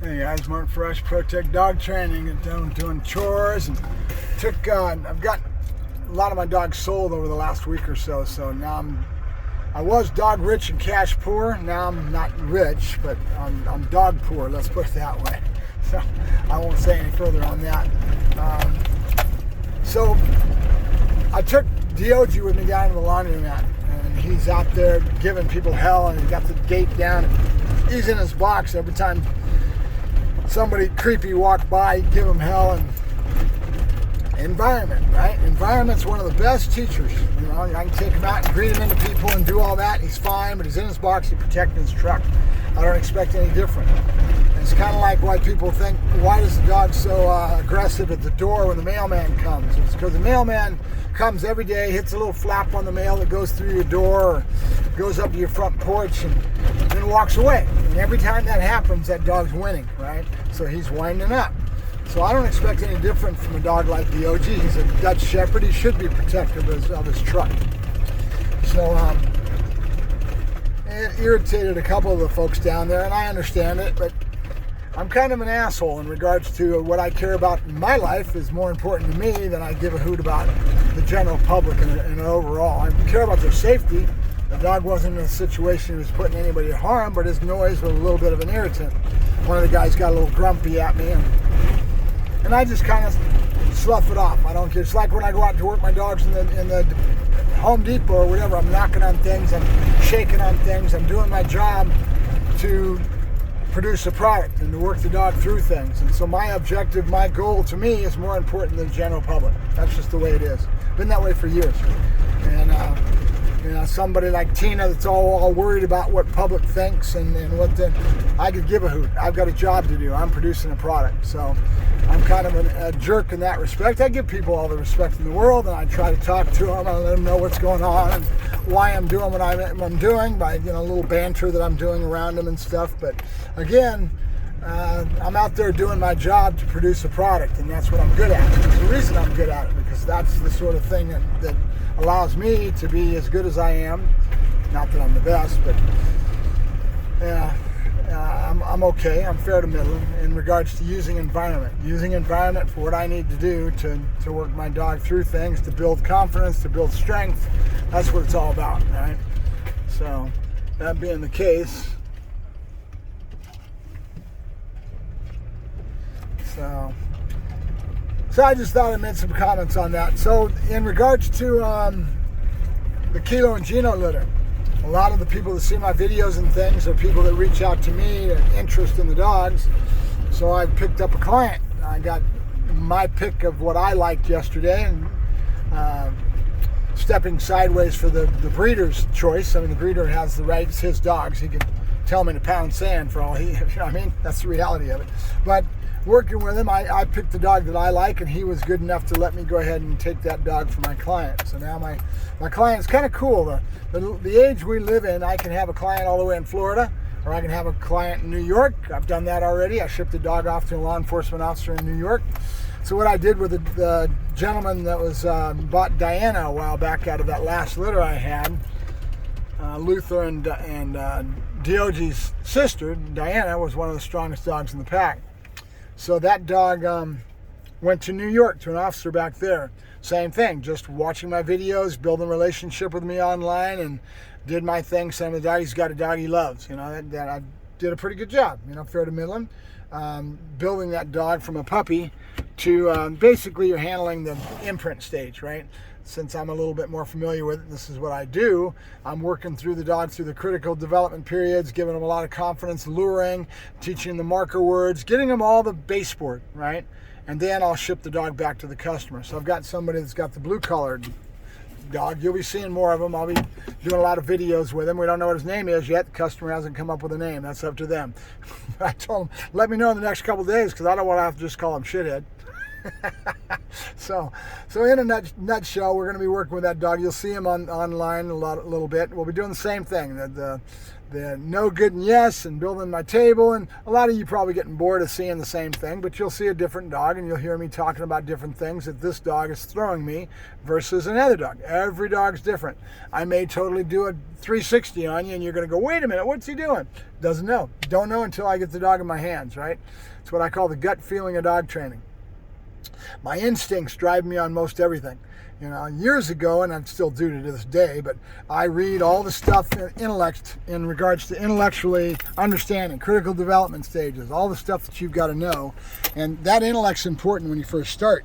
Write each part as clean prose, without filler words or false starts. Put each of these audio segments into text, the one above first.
Hey guys, Mark Ferrasci, Protect Dog Training, and doing chores, and I've got a lot of my dogs sold over the last week or so. So now I was dog rich and cash poor. Now I'm not rich, but I'm dog poor. Let's put it that way. So I won't say any further on that. So I took Dog with me down to the laundromat, and he's out there giving people hell, and he got the gate down. And he's in his box every time somebody creepy walk by, give him hell. And environment, right? Environment's one of the best teachers. You know, I can take him out and greet him into people and do all that. He's fine, but he's in his box, he's protecting his truck. I don't expect any different. And it's kind of like why people think, why is the dog so aggressive at the door when the mailman comes? It's because the mailman comes every day, hits a little flap on the mail that goes through your door or goes up to your front porch and then walks away. And every time that happens, that dog's winning, right? So he's winding up. So I don't expect any different from a dog like Dog. He's a Dutch Shepherd. He should be protective of his truck. So it irritated a couple of the folks down there, and I understand it, but I'm kind of an asshole in regards to what I care about in my life is more important to me than I give a hoot about the general public and overall. I care about their safety. The dog wasn't in a situation he was putting anybody at harm, but his noise was a little bit of an irritant. One of the guys got a little grumpy at me, and I just kind of slough it off. I don't care. It's like when I go out to work my dogs in the Home Depot or whatever. I'm knocking on things. I'm shaking on things. I'm doing my job to produce a product and to work the dog through things. And so my objective, my goal to me is more important than the general public. That's just the way it is. Been that way for years. And somebody like Tina that's all worried about what public thinks and what I could give a hoot. I've got a job to do. I'm producing a product. So I'm kind of a jerk in that respect. I give people all the respect in the world, and I try to talk to them. I let them know what's going on and why I'm doing what I'm doing by, a little banter that I'm doing around them and stuff. But again, I'm out there doing my job to produce a product, and that's what I'm good at. It's the reason I'm good at it, because that's the sort of thing that allows me to be as good as I am. Not that I'm the best, but I'm okay. I'm fair to middle in regards to using environment. Using environment for what I need to do to work my dog through things, to build confidence, to build strength. That's what it's all about, right? So that being the case, so I just thought I'd make some comments on that. So in regards to the Kilo and Gino litter, a lot of the people that see my videos and things are people that reach out to me and interest in the dogs. So I picked up a client. I got my pick of what I liked yesterday and stepping sideways for the breeder's choice. I mean, the breeder has the rights, his dogs. He can tell me to pound sand for all he, that's the reality of it. But working with him, I picked the dog that I like, and he was good enough to let me go ahead and take that dog for my client. So now my client's kind of cool. The age we live in, I can have a client all the way in Florida, or I can have a client in New York. I've done that already. I shipped a dog off to a law enforcement officer in New York. So what I did with the gentleman that was bought Diana a while back out of that last litter I had, Luther and Dioge's sister, Diana, was one of the strongest dogs in the pack. So that dog went to New York to an officer back there. Same thing, just watching my videos, building a relationship with me online, and did my thing, saying the dog, he's got a dog he loves. That I did a pretty good job, fair to middling. Building that dog from a puppy to basically you're handling the imprint stage, right? Since I'm a little bit more familiar with it, this is what I do. I'm working through the dog through the critical development periods, giving them a lot of confidence, luring, teaching the marker words, getting them all the base board, right? And then I'll ship the dog back to the customer. So I've got somebody that's got the blue-collared dog. You'll be seeing more of him. I'll be doing a lot of videos with him. We don't know what his name is yet. The customer hasn't come up with a name. That's up to them. I told them, let me know in the next couple of days, because I don't want to have to just call him shithead. So in a nutshell, we're going to be working with that dog. You'll see him online a little bit. We'll be doing the same thing. the no good and yes and building my table. And a lot of you probably getting bored of seeing the same thing, but you'll see a different dog and you'll hear me talking about different things that this dog is throwing me versus another dog. Every dog's different. I may totally do a 360 on you and you're going to go, wait a minute, what's he doing? Doesn't know. Don't know until I get the dog in my hands, right? It's what I call the gut feeling of dog training. My instincts drive me on most everything. You know, years ago, and I still do to this day, but I read all the stuff in regards to intellectually understanding, critical development stages, all the stuff that you've got to know. And that intellect's important when you first start.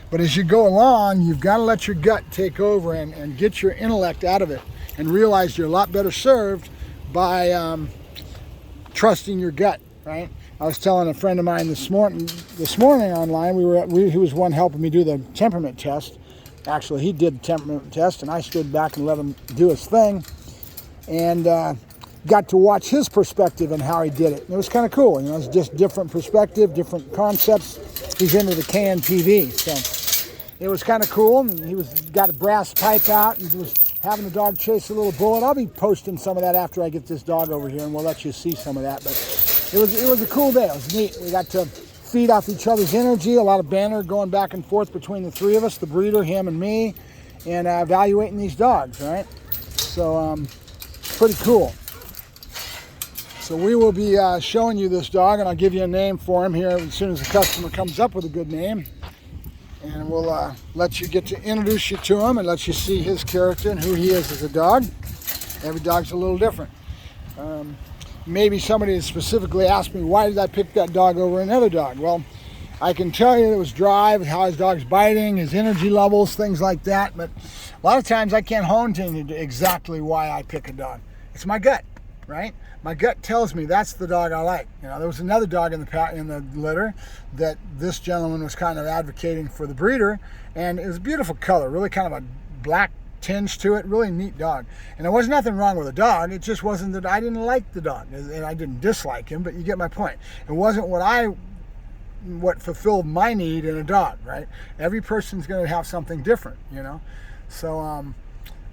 But as you go along, you've got to let your gut take over and get your intellect out of it and realize you're a lot better served by trusting your gut, right? I was telling a friend of mine this morning online, he was one helping me do the temperament test. Actually, he did the temperament test, and I stood back and let him do his thing, and got to watch his perspective and how he did it. And it was kind of cool. You know, it's just different perspective, different concepts. He's into the KNPV, so it was kind of cool. And he got a brass pipe out and was having the dog chase a little bullet. I'll be posting some of that after I get this dog over here, and we'll let you see some of that. But it was a cool day. It was neat. We got to feed off each other's energy, a lot of banter going back and forth between the three of us, the breeder, him and me, and evaluating these dogs, right? So pretty cool. So we will be showing you this dog, and I'll give you a name for him here as soon as the customer comes up with a good name. And we'll let you get to introduce you to him and let you see his character and who he is as a dog. Every dog's a little different. Maybe somebody has specifically asked me, why did I pick that dog over another dog? Well, I can tell you it was drive, how his dog's biting, his energy levels, things like that. But a lot of times I can't hone to exactly why I pick a dog. It's my gut, right? My gut tells me that's the dog I like. You know, there was another dog in the litter that this gentleman was kind of advocating for the breeder, and it was a beautiful color, really kind of a black tinge to it, really neat dog. And there was nothing wrong with the dog, it just wasn't that I didn't like the dog, and I didn't dislike him, but you get my point. It wasn't what fulfilled my need in a dog, right? Every person's going to have something different, you know. So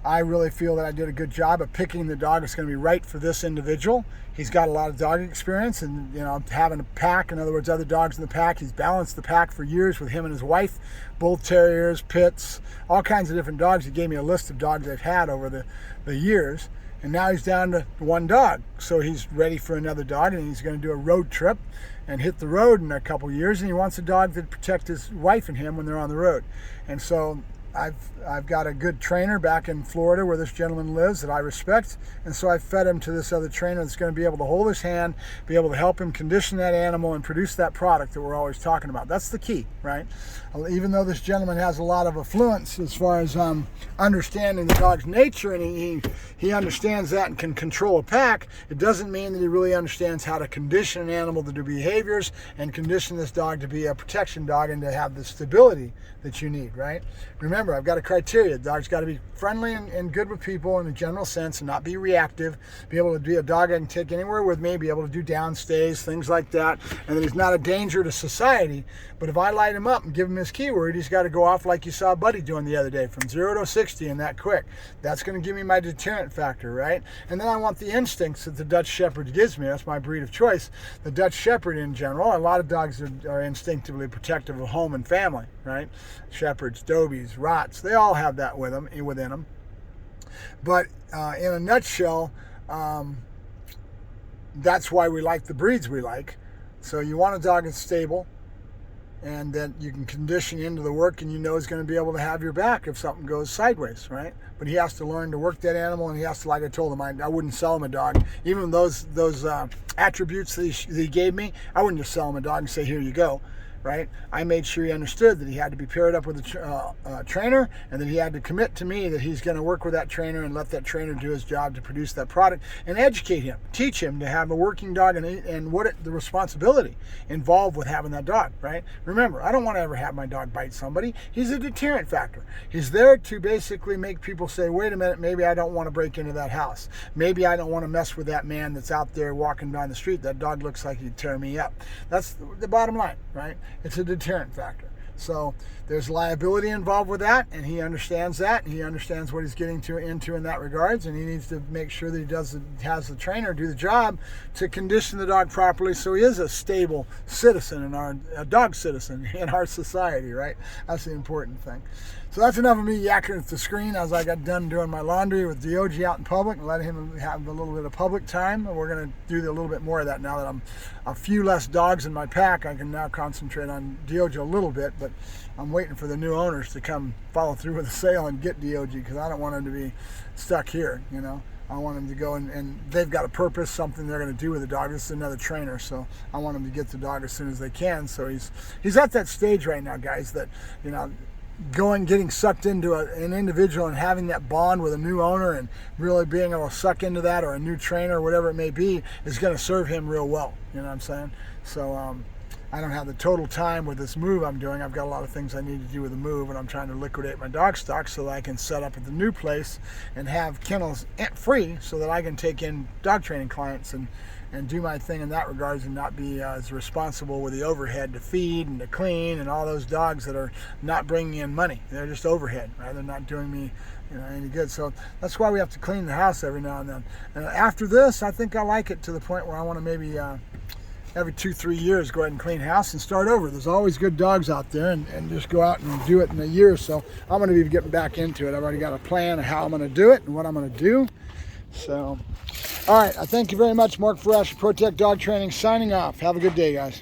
I really feel that I did a good job of picking the dog that's going to be right for this individual. He's got a lot of dog experience, and you know, having a pack, in other words, other dogs in the pack. He's balanced the pack for years with him and his wife, bull terriers, pits, all kinds of different dogs. He gave me a list of dogs they've had over the years, and now he's down to one dog. So he's ready for another dog, and he's going to do a road trip and hit the road in a couple years, and he wants a dog that protect his wife and him when they're on the road. And so I've got a good trainer back in Florida where this gentleman lives that I respect, and so I fed him to this other trainer that's going to be able to hold his hand, be able to help him condition that animal and produce that product that we're always talking about. That's the key, right? Even though this gentleman has a lot of affluence as far as understanding the dog's nature, and he understands that and can control a pack, it doesn't mean that he really understands how to condition an animal to do behaviors and condition this dog to be a protection dog and to have the stability that you need, right? Remember, I've got a criteria. The dog's got to be friendly and good with people in a general sense and not be reactive, be able to be a dog I can take anywhere with me, be able to do downstays, things like that, and that he's not a danger to society. But if I light him up and give him his keyword, he's got to go off like you saw Buddy doing the other day, from 0 to 60 and that quick. That's going to give me my deterrent factor, right? And then I want the instincts that the Dutch Shepherd gives me. That's my breed of choice. The Dutch Shepherd in general, a lot of dogs are instinctively protective of home and family, right? Shepherds, Dobies, Rots, they all have that within them. But in a nutshell, that's why we like the breeds we like. So you want a dog that's stable and that you can condition into the work, and you know he's going to be able to have your back if something goes sideways, right? But he has to learn to work that animal, and he has to, like I told him, I wouldn't sell him a dog. Even those attributes that he gave me, I wouldn't just sell him a dog and say, here you go. Right? I made sure he understood that he had to be paired up with a trainer, and that he had to commit to me that he's going to work with that trainer and let that trainer do his job to produce that product and educate him, teach him to have a working dog and the responsibility involved with having that dog, right? Remember, I don't want to ever have my dog bite somebody. He's a deterrent factor. He's there to basically make people say, wait a minute, maybe I don't want to break into that house. Maybe I don't want to mess with that man that's out there walking down the street. That dog looks like he'd tear me up. That's the bottom line, right? It's a deterrent factor. So there's liability involved with that, and he understands that, and he understands what he's getting into in that regards, and he needs to make sure that he has the trainer do the job to condition the dog properly so he is a stable citizen a dog citizen in our society, right? That's the important thing. So that's enough of me yakking at the screen as I got done doing my laundry with Diogo out in public and letting him have a little bit of public time. And we're going to do a little bit more of that now that I'm a few less dogs in my pack. I can now concentrate on Diogo a little bit, but I'm waiting for the new owners to come follow through with the sale and get Diogo because I don't want him to be stuck here, you know. I want him to go and they've got a purpose, something they're going to do with the dog. This is another trainer, so I want him to get the dog as soon as they can. So he's at that stage right now, guys, that, you know, getting sucked into an individual and having that bond with a new owner and really being able to suck into that, or a new trainer or whatever it may be, is going to serve him real well. You know what I'm saying? So I don't have the total time with this move I'm doing. I've got a lot of things I need to do with the move, and I'm trying to liquidate my dog stock so that I can set up at the new place and have kennels free so that I can take in dog training clients and do my thing in that regards and not be as responsible with the overhead to feed and to clean and all those dogs that are not bringing in money. They're just overhead, right? They're not doing me, you know, any good. So that's why we have to clean the house every now and then. And after this, I think I like it to the point where I want to maybe every 2-3 years go ahead and clean house and start over. There's always good dogs out there, and just go out and do it in a year or so. I'm going to be getting back into it. I've already got a plan of how I'm going to do it and what I'm going to do. So, all right, I thank you very much. Mark Ferrasci, Protect Dog Training, signing off. Have a good day, guys.